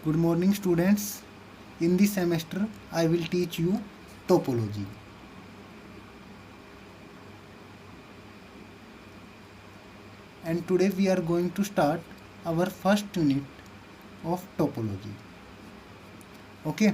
Good morning, students. In this semester, I will teach you topology. And today we are going to start our first unit of topology. Okay?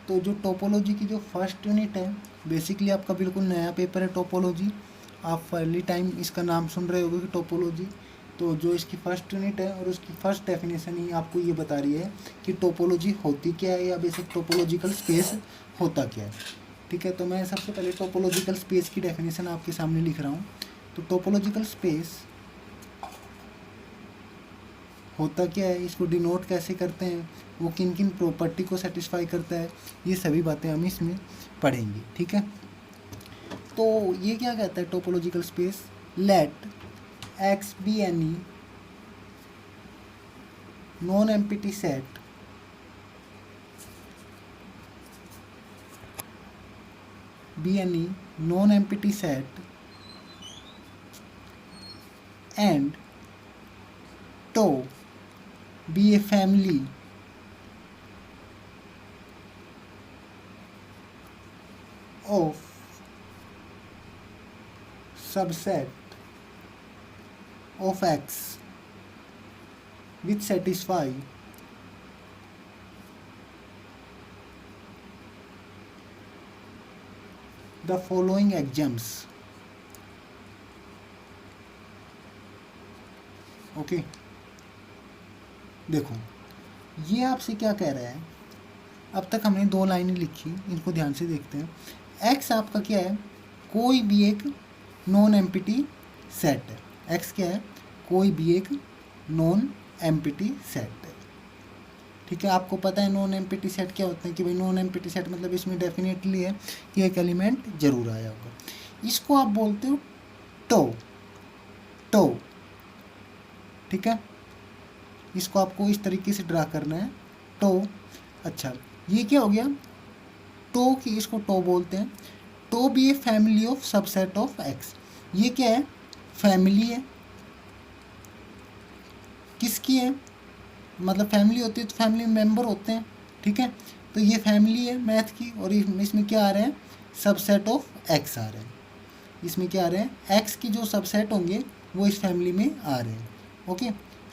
तो जो topology की जो first unit है, basically आपका बिल्कुल नया paper है topology. आप पहली टाइम इसका नाम सुन रहे होगे कि टोपोलॉजी. तो जो इसकी फर्स्ट यूनिट है और उसकी फर्स्ट डेफिनेशन ही आपको ये बता रही है कि टोपोलॉजी होती क्या है या बेसिक टोपोलॉजिकल स्पेस होता क्या है. ठीक है, तो मैं सबसे पहले टोपोलॉजिकल स्पेस की डेफिनेशन आपके सामने लिख रहा हूँ. तो टोपोलॉजिकल स्पेस होता क्या है, इसको डिनोट कैसे करते हैं, वो किन किन प्रॉपर्टी को सेटिस्फाई करता है, ये सभी बातें हम इसमें पढ़ेंगे. ठीक है, तो ये क्या कहता है topological space. Let x be any non empty set non-empty set and tau be a family of subset of X which satisfy the following axioms. Okay, देखो ये आपसे क्या कह रहा है. अब तक हमने दो लाइनें लिखी, इनको ध्यान से देखते हैं. एक्स आपका क्या है, कोई भी एक नॉन एम्प्टी सेट है. एक्स क्या है, कोई भी एक नॉन एम्प्टी सेट है. ठीक है, आपको पता है नॉन एम्प्टी सेट क्या होते हैं कि भाई नॉन एम्प्टी सेट मतलब इसमें डेफिनेटली है कि एक एलिमेंट जरूर आया होगा. इसको आप बोलते हो टो. ठीक है, इसको आपको इस तरीके से ड्रा करना है टो. अच्छा, ये क्या हो गया टो की, इसको टो बोलते हैं. टो भी a family of subset of x. ये क्या है, फैमिली है. किसकी है, मतलब फैमिली होती है तो फैमिली मेंबर होते हैं. ठीक है, तो ये फैमिली है मैथ की और इसमें क्या आ रहे हैं, सबसेट ऑफ एक्स आ रहे हैं. इसमें क्या आ रहे हैं, एक्स की जो सबसेट होंगे वो इस फैमिली में आ रहे हैं. Okay,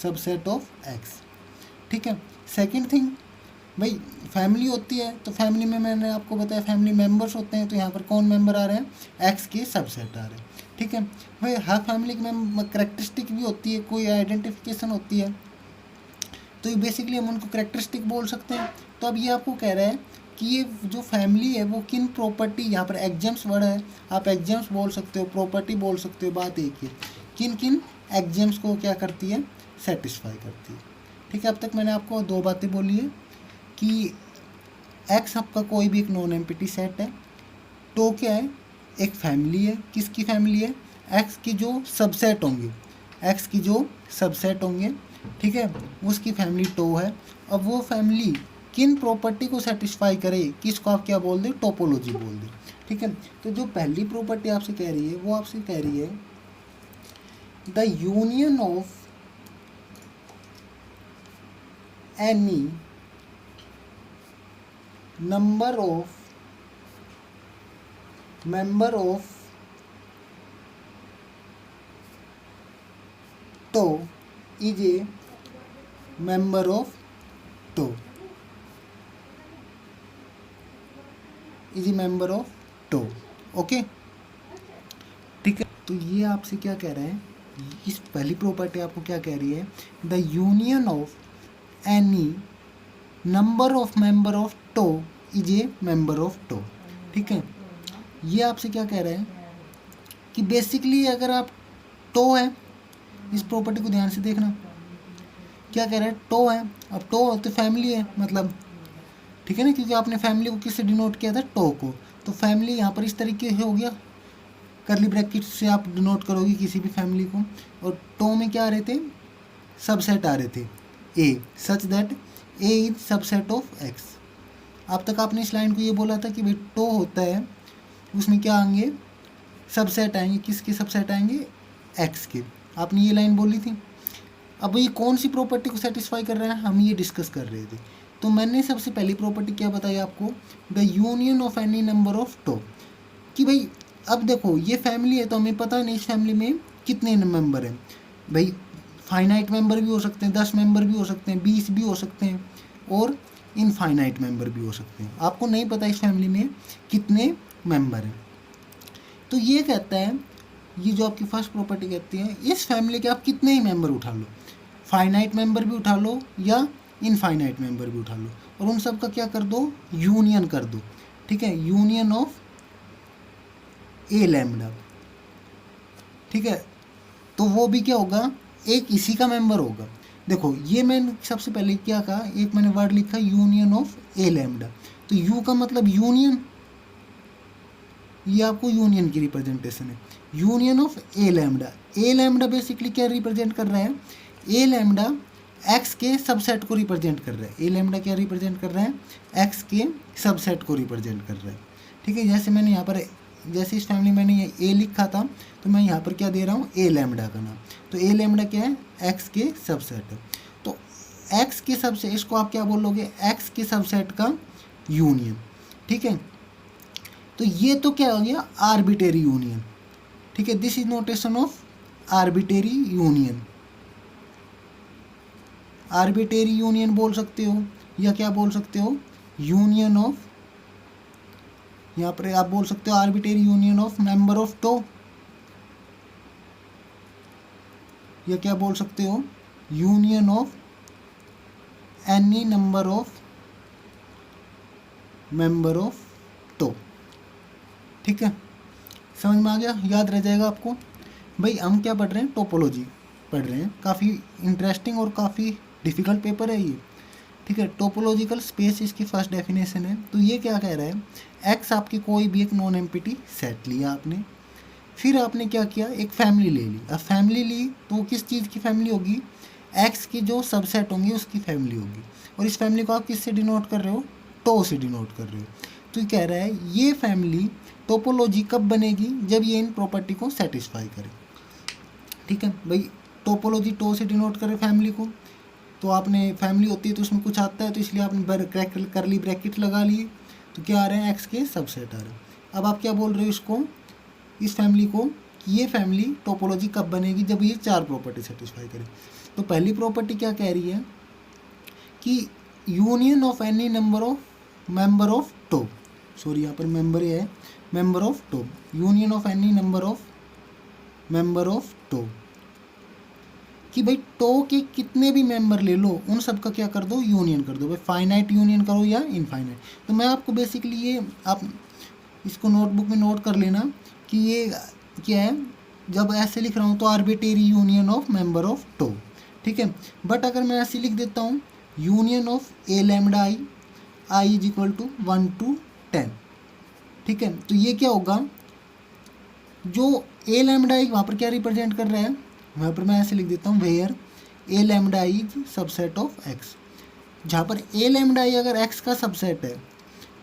subset of x. ठीक है, सेकंड थिंग, भाई फैमिली होती है तो फैमिली में मैंने आपको बताया फैमिली मेंबर्स होते हैं. तो यहाँ पर कौन मेंबर आ रहे हैं, एक्स के सबसेट आ रहे हैं. ठीक है, भाई हर फैमिली में करेक्टरिस्टिक भी होती है, कोई आइडेंटिफिकेशन होती है, तो ये बेसिकली हम उनको करेक्टरिस्टिक बोल सकते हैं. तो अब ये आपको कह रहा है कि ये जो फैमिली है वो किन प्रॉपर्टी, यहाँ पर एग्जाम्स वर्ड है, आप एग्जाम्स बोल सकते हो, प्रॉपर्टी बोल सकते हो, बात एक ही. किन किन एग्जाम्स को क्या करती है, सेटिस्फाई करती है. ठीक है, अब तक मैंने आपको दो बातें बोली है कि एक्स आपका कोई भी एक नॉन एम्प्टी सेट है. तो क्या है, एक फैमिली है. किसकी फैमिली है, एक्स की जो सबसेट होंगे, एक्स की जो सबसेट होंगे. ठीक है, उसकी फैमिली टो है. अब वो फैमिली किन प्रॉपर्टी को सेटिस्फाई करे, किसको आप क्या बोल दे, टोपोलॉजी बोल दे. ठीक है, तो जो पहली प्रॉपर्टी आपसे कह रही है वो आपसे कह रही है the union of any number of member of tau is a member of tau is a member of tau. Okay, ठीक है, तो ये आपसे क्या कह रहा है, इस पहली प्रॉपर्टी आपको क्या कह रही है, the union of any number of member of tau is a member of tau. ठीक है, ये आपसे क्या कह रहे हैं कि बेसिकली अगर आप टो है, इस प्रॉपर्टी को ध्यान से देखना, क्या कह रहा है, टो है. अब टो तो फैमिली है मतलब, ठीक है ना, क्योंकि आपने फैमिली को किससे डिनोट किया था, टो को. तो फैमिली यहाँ पर इस तरीके से हो गया, करली ब्रैकेट से आप डिनोट करोगे किसी भी फैमिली को. और टो में क्या आ रहे थे, सबसेट आ रहे थे A, such that A is subset of X. अब तक आपने इस लाइन को ये बोला था कि भाई टो होता है, उसमें क्या आएंगे, सबसेट आएंगे. किसके सबसेट आएंगे, एक्स के. आपने ये लाइन बोली थी. अब ये कौन सी प्रॉपर्टी को सेटिस्फाई कर रहा है, हम ये डिस्कस कर रहे थे। तो मैंने सबसे पहली प्रॉपर्टी क्या बताई आपको, the union of any number of tau, कि भाई अब देखो ये फैमिली है तो हमें पता नहीं इस फैमिली में कितने मेंबर हैं। भाई फाइनाइट मेंबर भी हो सकते हैं, 10 मेंबर भी हो सकते हैं, 20 भी हो सकते हैं, और इनफाइनाइट मेंबर भी हो सकते हैं। आपको नहीं पता इस फैमिली में कितने मेंबर हैं। तो ये कहता है, ये जो आपकी फर्स्ट प्रॉपर्टी कहती है, इस फैमिली के आप कितने ही मेंबर उठा लो, फाइनाइट मेंबर भी उठा लो या इनफाइनाइट मेंबर भी उठा लो, और उन सब का क्या कर दो, यूनियन कर दो। ठीक है, यूनियन ऑफ ए लैम्डा। ठीक है, तो वो भी क्या होगा, एक इसी का मेंबर होगा। देखो ये मैंने सबसे पहले क्या कहा, एक मैंने वर्ड लिखा यूनियन ऑफ ए लैम्डा, तो यू का मतलब यूनियन, ये आपको यूनियन की रिप्रेजेंटेशन है, union of a lambda. A lambda basically क्या रिप्रेजेंट कर रहा है, ए लैम्डा एक्स के सबसेट को रिप्रेजेंट कर रहा है। ए लैम्डा क्या रिप्रेजेंट कर रहा है, एक्स के सबसेट को रिप्रेजेंट कर रहा है। ठीक है, जैसे मैंने यहाँ पर, जैसे इस फैमिली मैंने ये ए लिखा था, तो मैं यहाँ पर क्या दे रहा हूँ, ए लैम्डा का नाम। तो ए लैम्डा क्या है, एक्स के सबसेट है। तो एक्स के सबसेट, इसको आप क्या बोलोगे, एक्स के सबसेट का यूनियन। ठीक है, तो ये तो क्या हो गया, आर्बिटेरी यूनियन। ठीक है, this is notation of arbitrary union. Arbitrary union बोल सकते हो, या क्या बोल सकते हो, यूनियन ऑफ, यहाँ पर आप बोल सकते हो arbitrary union of member of tau, या क्या बोल सकते हो, union of any number of member of tau. ठीक है, समझ में आ गया, याद रह जाएगा आपको। भाई हम क्या पढ़ रहे हैं, टोपोलॉजी पढ़ रहे हैं, काफ़ी इंटरेस्टिंग और काफ़ी डिफ़िकल्ट पेपर है ये। ठीक है, टोपोलॉजिकल स्पेस इसकी फर्स्ट डेफिनेशन है। तो ये क्या कह रहा है, एक्स आपकी कोई भी एक नॉन एम्प्टी सेट लिया आपने, फिर आपने क्या किया, एक फैमिली ले ली। अब फैमिली ली तो वो किस चीज़ की फैमिली होगी, एक्स की जो सबसेट होंगी उसकी फैमिली होगी, और इस फैमिली को आप किससे डिनोट कर रहे हो, टो से डिनोट कर रहे हो। तो ये कह रहा है ये फैमिली टोपोलॉजी कब बनेगी, जब ये इन प्रॉपर्टी को सेटिस्फाई करे। ठीक है भाई, टोपोलॉजी टो से डिनोट करे फैमिली को, तो आपने फैमिली होती है तो उसमें कुछ आता है, तो इसलिए आपने करली ब्रैकेट लगा लिए, तो क्या आ रहे हैं, एक्स के सबसेट आ रहे हैं। अब आप क्या बोल रहे हो इसको, इस फैमिली को, कि ये फैमिली टोपोलॉजी कब बनेगी, जब ये 4 प्रॉपर्टी सेटिस्फाई करे। तो पहली प्रॉपर्टी क्या कह रही है कि union of any number of member of tau, sorry यहाँ पर मेंबर ये है, member of tau, union of any number of member of tau, कि भाई टो के कितने भी मेंबर ले लो, उन सब का क्या कर दो, यूनियन कर दो। भाई फाइनाइट यूनियन करो या इनफाइनाइट। तो मैं आपको बेसिकली ये, आप इसको नोटबुक में नोट कर लेना कि ये क्या है, जब ऐसे लिख रहा हूँ तो arbitrary union of member of tau. ठीक है, बट अगर मैं ऐसे लिख देता हूँ, union of a lambda i, i is equal to 1 to 10। ठीक है, तो ये क्या होगा, जो ए लैम्डा आई वहाँ पर क्या रिप्रेजेंट कर रहा है, वहाँ पर मैं ऐसे लिख देता हूँ, where a lambda I is subset of x. जहाँ पर ए लैम्डा आई अगर एक्स का सबसेट है,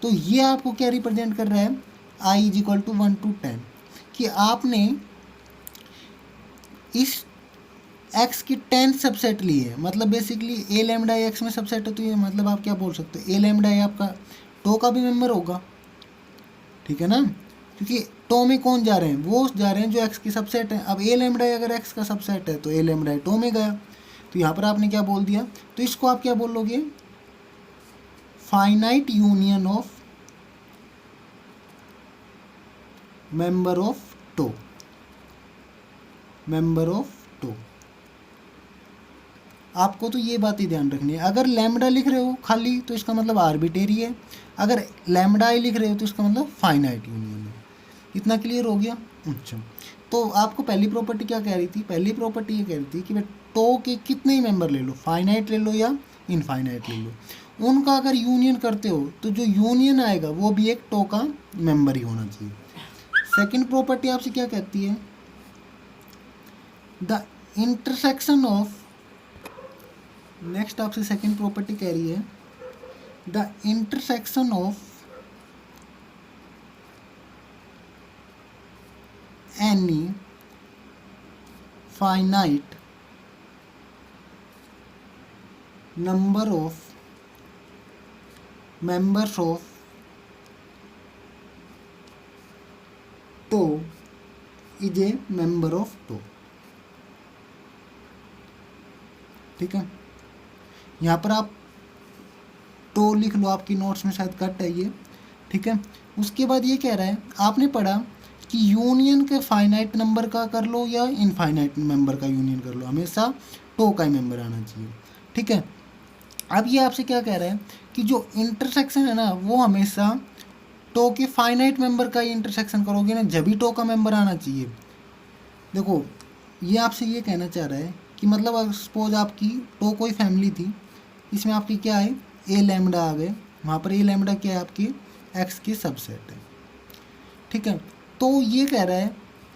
तो ये आपको क्या रिप्रेजेंट कर रहा है, आई इज इक्वल टू 1 to 10, कि आपने इस एक्स की 10 सबसेट ली है। मतलब बेसिकली ए लैम्डा आई एक्स में सबसेट है, तो ये मतलब आप क्या बोल सकते हो, ए लैम्डा आई आपका टो का भी मेंबर होगा। ठीक है ना, क्योंकि टो में कौन जा रहे हैं, वो जा रहे हैं जो एक्स की सबसेट है। अब ए लैम्डा अगर एक्स का सबसेट है तो ए लैम्डा टो में गया, तो यहाँ पर आपने क्या बोल दिया, तो इसको आप क्या बोलोगे, finite union of member of tau, member of tau. आपको तो ये बात ही ध्यान रखनी है, अगर लैम्डा लिख रहे हो खाली तो इसका मतलब आर्बिटेरी है, अगर लैम्डा आई लिख रहे हो तो इसका मतलब फाइनाइट यूनियन है। इतना क्लियर हो गया। अच्छा, तो आपको पहली प्रॉपर्टी क्या कह रही थी, पहली प्रॉपर्टी ये कह रही थी कि भाई टो के कितने ही मेंबर ले लो, फाइनाइट ले लो या इनफाइनाइट ले लो, उनका अगर यूनियन करते हो तो जो यूनियन आएगा वो भी एक टो का मेंबर ही होना चाहिए। सेकंड प्रॉपर्टी आपसे क्या कहती है, द इंटरसेक्शन ऑफ, नेक्स्ट आपसे सेकंड प्रॉपर्टी कह रही है, the intersection of any finite number of members of tau is a member of tau. ठीक है, यहाँ पर आप टो लिख लो, आपकी नोट्स में शायद कट है ये। ठीक है, उसके बाद ये कह रहा है, आपने पढ़ा कि यूनियन के फाइनाइट नंबर का कर लो या इनफाइनाइट मेंबर का यूनियन कर लो, हमेशा टो का ही मेंबर आना चाहिए। ठीक है, अब ये आपसे क्या कह रहा है कि जो इंटरसेक्शन है ना वो हमेशा टो के फाइनाइट मेंबर का ही इंटरसेक्शन करोगे ना, जब भी टो का मेंबर आना चाहिए। देखो ये आपसे ये कहना चाह रहा है कि मतलब अगर सपोज आपकी टो कोई फैमिली थी, इसमें आपकी क्या है ए लैम्डा आ गए, वहाँ पर ए लैम्डा क्या है आपकी एक्स की सबसेट है। ठीक है, तो ये कह रहा है,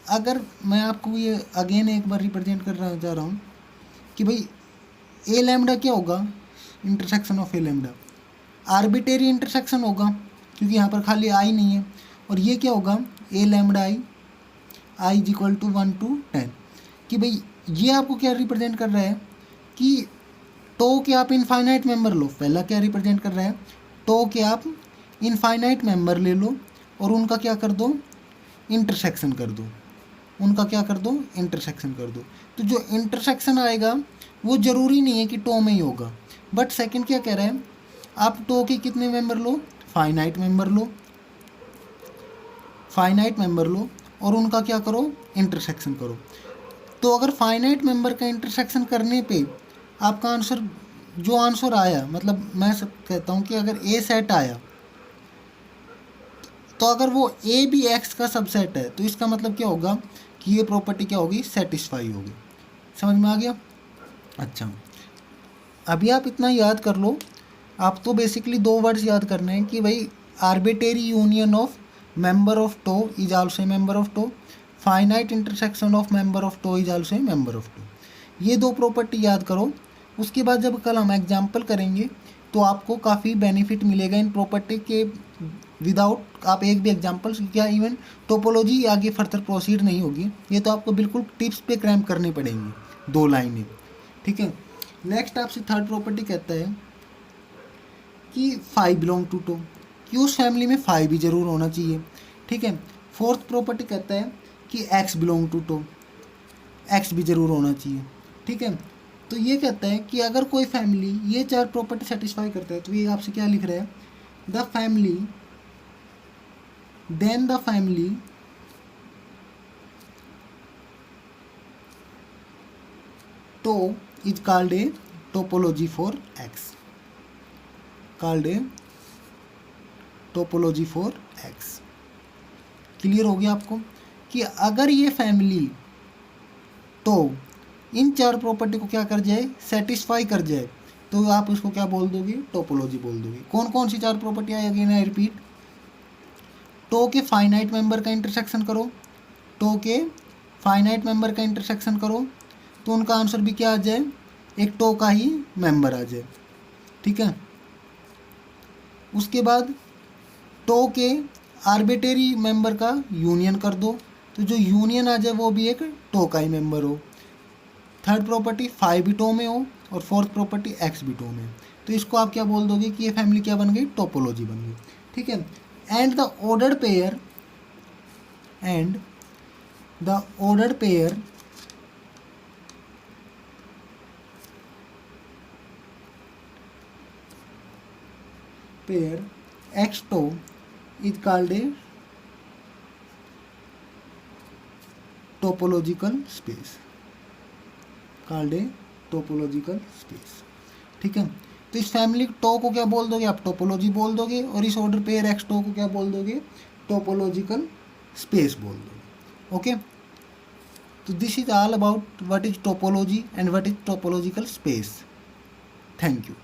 अगर मैं आपको ये अगेन एक बार रिप्रेजेंट करना चाह रहा हूँ कि भाई ए लैम्डा क्या होगा, intersection of a lambda arbitrary intersection होगा, क्योंकि यहाँ पर खाली आई नहीं है, और ये क्या होगा A lambda I is equal to 1 to 10, कि भाई ये आपको क्या रिप्रेजेंट कर रहा है कि टो के आप इनफाइनाइट मेंबर लो। पहला क्या रिप्रेजेंट कर रहा है, टो के आप इनफाइनाइट मेंबर ले लो और उनका क्या कर दो, इंटरसेक्शन कर दो, उनका क्या कर दो, इंटरसेक्शन कर दो। तो जो इंटरसेक्शन आएगा वो ज़रूरी नहीं है कि टो में ही होगा, बट सेकंड क्या कह रहा है, आप टो के कितने मेंबर लो, फाइनाइट मेंबर लो, फाइनाइट मेंबर लो और उनका क्या करो, इंटरसेक्शन करो। तो अगर फाइनाइट मेंबर का इंटरसेक्शन करने पे आपका आंसर जो आंसर आया, मतलब मैं सब कहता हूँ कि अगर ए सेट आया तो अगर वो ए भी एक्स का सबसेट है तो इसका मतलब क्या होगा कि ये प्रॉपर्टी क्या होगी, सेटिस्फाई होगी। समझ में आ गया? अच्छा, अभी आप इतना याद कर लो, आप तो बेसिकली दो वर्ड्स याद करने हैं कि भाई arbitrary union of member of tau is also a member of tau, finite intersection of member of tau is also a member of tau. ये दो प्रॉपर्टी याद करो, उसके बाद जब कल हम एग्जाम्पल करेंगे तो आपको काफ़ी बेनिफिट मिलेगा इन प्रॉपर्टी के। विदाउट आप एक भी एग्जाम्पल क्या इवन टोपोलॉजी आगे फर्दर प्रोसीड नहीं होगी, ये तो आपको बिल्कुल टिप्स पे क्रैम्प करनी पड़ेंगी 2 लाइनें। ठीक है, नेक्स्ट आपसे थर्ड प्रॉपर्टी कहता है कि 5 बिलोंग टू टो, कि उस फैमिली में 5 भी जरूर होना चाहिए। ठीक है, फोर्थ प्रॉपर्टी कहता है कि x belong to tau, x भी जरूर होना चाहिए। ठीक है, तो ये कहता है कि अगर कोई फैमिली ये 4 प्रॉपर्टी सेटिस्फाई करता है तो ये आपसे क्या लिख रहा है, the family then the family tau is called a topology for x, called a topology for x. Clear हो गया आपको कि अगर ये फैमिली तो इन 4 प्रॉपर्टी को क्या कर जाए, सेटिस्फाई कर जाए, तो आप उसको क्या बोल दोगे, टोपोलॉजी बोल दोगे। कौन कौन सी 4 प्रॉपर्टी आई, अगेन आई रिपीट, टो के फाइनाइट मेंबर का इंटरसेक्शन करो, टो के फाइनाइट मेंबर का इंटरसेक्शन करो तो उनका आंसर भी क्या आ जाए, एक टो का ही मेंबर आ जाए। ठीक है, उसके बाद टो के आर्बिट्रेरी मेंबर का यूनियन कर दो, तो जो यूनियन आ जाए वो भी एक टो का ही मेंबर हो। थर्ड प्रॉपर्टी 5 भी टो में हो और फोर्थ प्रॉपर्टी एक्स भी टो में, तो इसको आप क्या बोल दोगे कि ये फैमिली क्या बन गई, टोपोलॉजी बन गई। ठीक है, and the ordered pair, and the ordered pair X tau is called a topological space, called a topological space. ठीक है, तो इस फैमिली टो को क्या बोल दोगे आप, टोपोलॉजी बोल दोगे, और इस ऑर्डर पेयर एक्स टो को क्या बोल दोगे, टोपोलॉजिकल स्पेस बोल दोगे। ओके, तो this is all about what is topology and what is topological space. Thank you.